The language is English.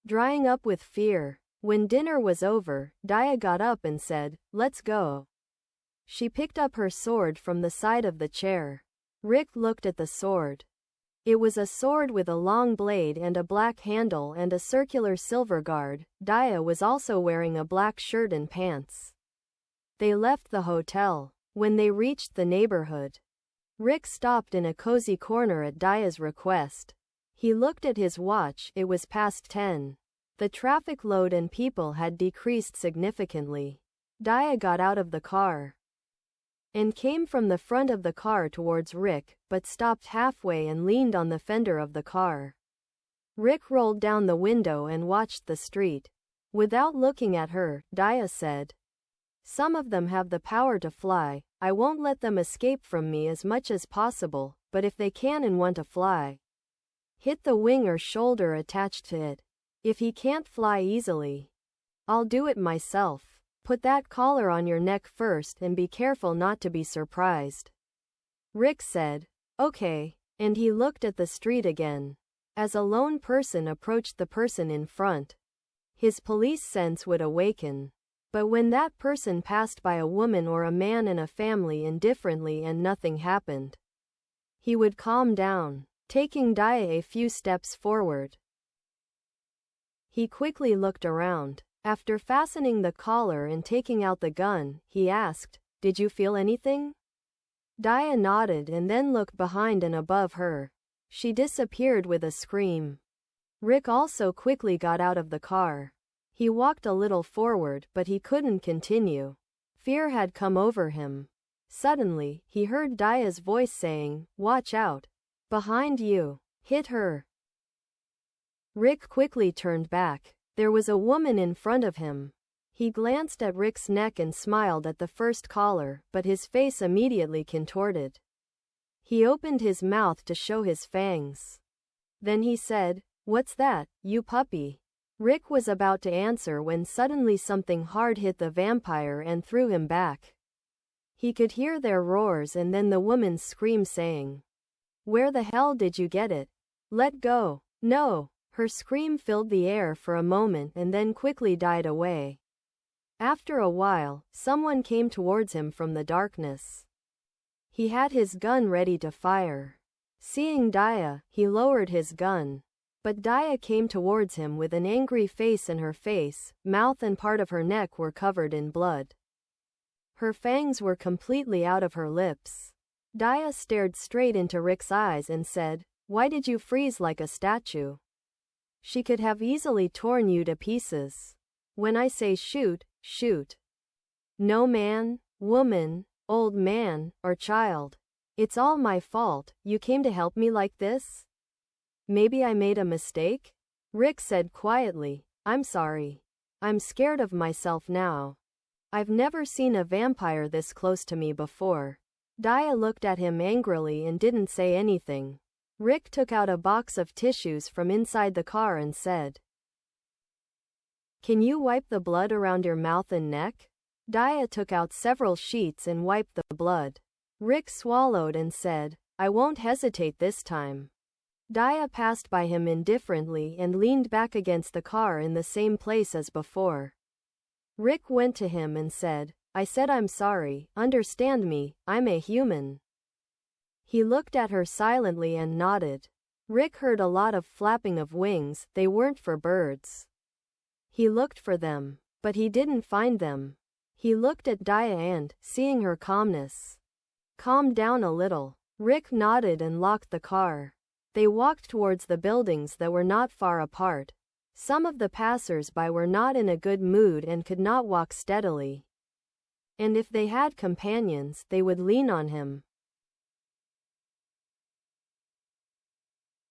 drying up with fear. When dinner was over, Daya got up and said, "Let's go." She picked up her sword from the side of the chair. Rick looked at the sword. It was a sword with a long blade and a black handle and a circular silver guard. Daya was also wearing a black shirt and pants. They left the hotel. When they reached the neighborhood, Rick stopped in a cozy corner at Daya's request. He looked at his watch. It was past 10. The traffic load and people had decreased significantly. Daya got out of the car and came from the front of the car towards Rick, but stopped halfway and leaned on the fender of the car. Rick rolled down the window and watched the street. Without looking at her, Daya said, "Some of them have the power to fly. I won't let them escape from me as much as possible, but if they can and want to fly, hit the wing or shoulder attached to it. If he can't fly easily, I'll do it myself. Put that collar on your neck first and be careful not to be surprised." Rick said, "Okay," and he looked at the street again. As a lone person approached the person in front, his police sense would awaken. But when that person passed by a woman or a man and a family indifferently and nothing happened, he would calm down. Taking Daya a few steps forward, he quickly looked around. After fastening the collar and taking out the gun, he asked, "Did you feel anything?" Daya nodded and then looked behind and above her. She disappeared with a scream. Rick also quickly got out of the car. He walked a little forward, but he couldn't continue. Fear had come over him. Suddenly, he heard Daya's voice saying, "Watch out. Behind you. Hit her." Rick quickly turned back. There was a woman in front of him. He glanced at Rick's neck and smiled at the first collar, but his face immediately contorted. He opened his mouth to show his fangs. Then he said, "What's that, you puppy?" Rick was about to answer when suddenly something hard hit the vampire and threw him back. He could hear their roars and then the woman's scream saying, "Where the hell did you get it? Let go." "No." Her scream filled the air for a moment and then quickly died away. After a while, someone came towards him from the darkness. He had his gun ready to fire. Seeing Daya, he lowered his gun. But Daya came towards him with an angry face, and her face, mouth and part of her neck were covered in blood. Her fangs were completely out of her lips. Daya stared straight into Rick's eyes and said, "Why did you freeze like a statue? She could have easily torn you to pieces. When I say shoot, shoot. No man, woman, old man, or child. It's all my fault. You came to help me like this? Maybe I made a mistake?" Rick said quietly, "I'm sorry. I'm scared of myself now. I've never seen a vampire this close to me before." Daya looked at him angrily and didn't say anything. Rick took out a box of tissues from inside the car and said, "Can you wipe the blood around your mouth and neck?" Daya took out several sheets and wiped the blood. Rick swallowed and said, "I won't hesitate this time." Daya passed by him indifferently and leaned back against the car in the same place as before. Rick went to him and said, "I said I'm sorry, understand me, I'm a human." He looked at her silently and nodded. Rick heard a lot of flapping of wings. They weren't for birds. He looked for them, but he didn't find them. He looked at Daya and, seeing her calmness, calmed down a little. Rick nodded and locked the car. They walked towards the buildings that were not far apart. Some of the passers-by were not in a good mood and could not walk steadily. And if they had companions, they would lean on him.